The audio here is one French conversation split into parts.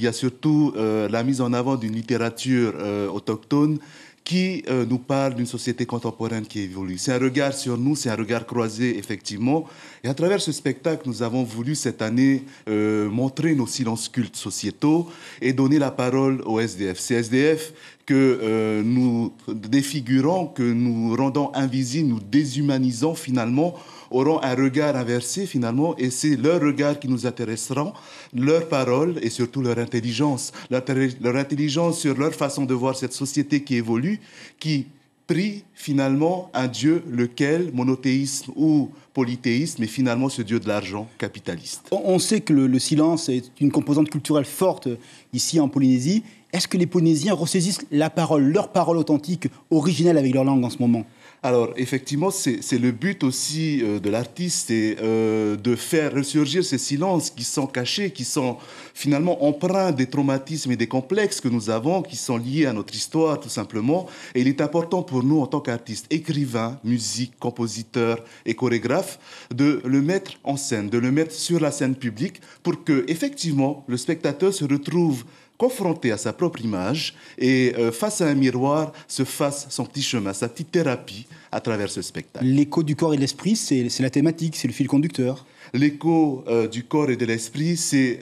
il y a surtout la mise en avant d'une littérature autochtone qui nous parle d'une société contemporaine qui évolue. C'est un regard sur nous, c'est un regard croisé, effectivement. Et à travers ce spectacle, nous avons voulu cette année montrer nos silences cultes sociétaux et donner la parole aux SDF. Ces SDF que nous défigurons, que nous rendons invisibles, nous déshumanisons finalement, auront un regard inversé finalement, et c'est leur regard qui nous intéressera, leur parole et surtout leur intelligence. Leur intelligence sur leur façon de voir cette société qui évolue, qui prie finalement un Dieu, lequel, monothéisme ou polythéisme, mais finalement ce Dieu de l'argent capitaliste. On sait que le silence est une composante culturelle forte ici en Polynésie. Est-ce que les Polynésiens ressaisissent la parole, leur parole authentique, originelle avec leur langue en ce moment ? Alors, effectivement, c'est le but aussi de l'artiste, c'est de faire ressurgir ces silences qui sont cachés, qui sont finalement empreints des traumatismes et des complexes que nous avons, qui sont liés à notre histoire, tout simplement. Et il est important pour nous, en tant qu'artistes, écrivains, musiques, compositeurs et chorégraphes, de le mettre en scène, de le mettre sur la scène publique pour que, effectivement, le spectateur se retrouve confronté à sa propre image et face à un miroir, se fasse son petit chemin, sa petite thérapie à travers ce spectacle. L'écho du corps et de l'esprit, c'est la thématique, c'est le fil conducteur. L'écho du corps et de l'esprit, c'est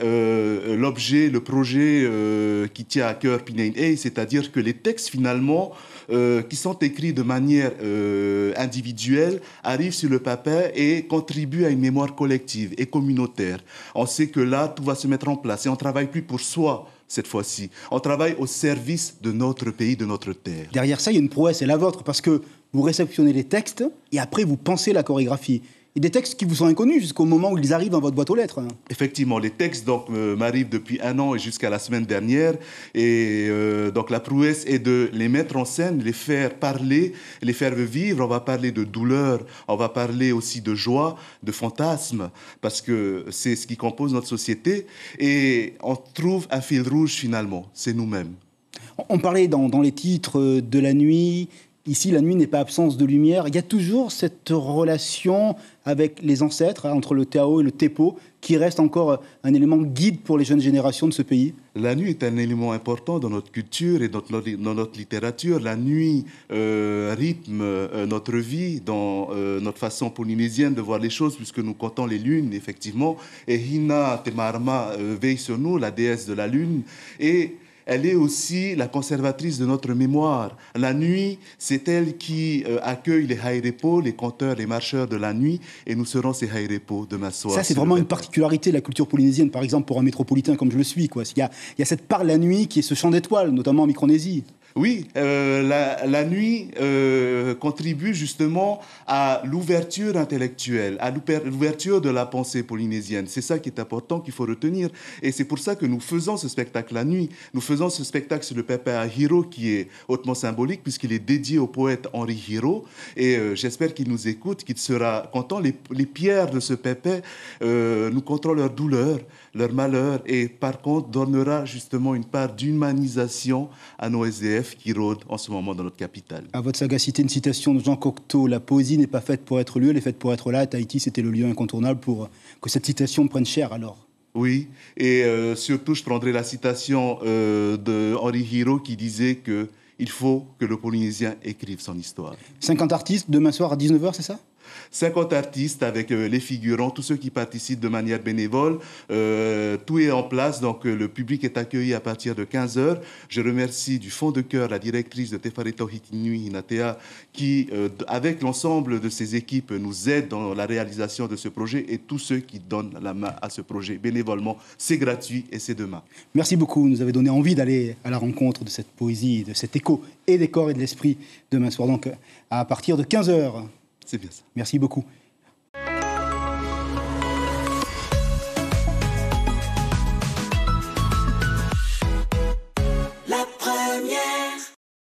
l'objet, le projet qui tient à cœur Pinain Hey, c'est-à-dire que les textes finalement qui sont écrits de manière individuelle arrivent sur le papier et contribuent à une mémoire collective et communautaire. On sait que là, tout va se mettre en place et on ne travaille plus pour soi. Cette fois-ci, on travaille au service de notre pays, de notre terre. Derrière ça, il y a une prouesse, c'est la vôtre, parce que vous réceptionnez les textes et après vous pensez la chorégraphie. Et des textes qui vous sont inconnus jusqu'au moment où ils arrivent dans votre boîte aux lettres. Effectivement, les textes donc m'arrivent depuis 1 an et jusqu'à la semaine dernière. Et donc la prouesse est de les mettre en scène, les faire parler, les faire vivre. On va parler de douleur, on va parler aussi de joie, de fantasme, parce que c'est ce qui compose notre société. Et on trouve un fil rouge finalement, c'est nous-mêmes. On parlait dans les titres de la nuit. Ici, la nuit n'est pas absence de lumière. Il y a toujours cette relation avec les ancêtres, entre le Tao et le Tepo, qui reste encore un élément guide pour les jeunes générations de ce pays. La nuit est un élément important dans notre culture et dans notre littérature. La nuit rythme notre vie, dans notre façon polynésienne de voir les choses, puisque nous comptons les lunes, effectivement. Et Hina Temarma veille sur nous, la déesse de la lune. Et elle est aussi la conservatrice de notre mémoire. La nuit, c'est elle qui accueille les haïrepo, les conteurs, les marcheurs de la nuit, et nous serons ces haïrepo demain soir. Ça, c'est vraiment une particularité de la culture polynésienne, par exemple, pour un métropolitain comme je le suis, quoi. Il y a cette part de la nuit qui est ce chant d'étoiles, notamment en Micronésie. Oui, la nuit contribue justement à l'ouverture intellectuelle, à l'ouverture de la pensée polynésienne. C'est ça qui est important, qu'il faut retenir. Et c'est pour ça que nous faisons ce spectacle la nuit. Nous faisons ce spectacle sur le pépé à Hiro, qui est hautement symbolique, puisqu'il est dédié au poète Henri Hiro. Et j'espère qu'il nous écoute, qu'il sera content. Les pierres de ce pépé nous compteront leur douleur, leur malheur, et par contre donnera justement une part d'humanisation à nos SDF qui rôdent en ce moment dans notre capitale. À votre sagacité, une citation de Jean Cocteau: la poésie n'est pas faite pour être lue, elle est faite pour être là. À Tahiti, c'était le lieu incontournable pour que cette citation prenne cher alors. Oui, et surtout je prendrai la citation de Henri Hiro qui disait que il faut que le Polynésien écrive son histoire. 50 artistes, demain soir à 19h, c'est ça ? 50 artistes avec les figurants, tous ceux qui participent de manière bénévole. Tout est en place, donc le public est accueilli à partir de 15h. Je remercie du fond de cœur la directrice de Tefareto Hitinui Hinatea qui, avec l'ensemble de ses équipes, nous aide dans la réalisation de ce projet, et tous ceux qui donnent la main à ce projet bénévolement. C'est gratuit et c'est demain. Merci beaucoup. Vous nous avez donné envie d'aller à la rencontre de cette poésie, de cet écho et des corps et de l'esprit demain soir, donc à partir de 15h. C'est bien ça. Merci beaucoup.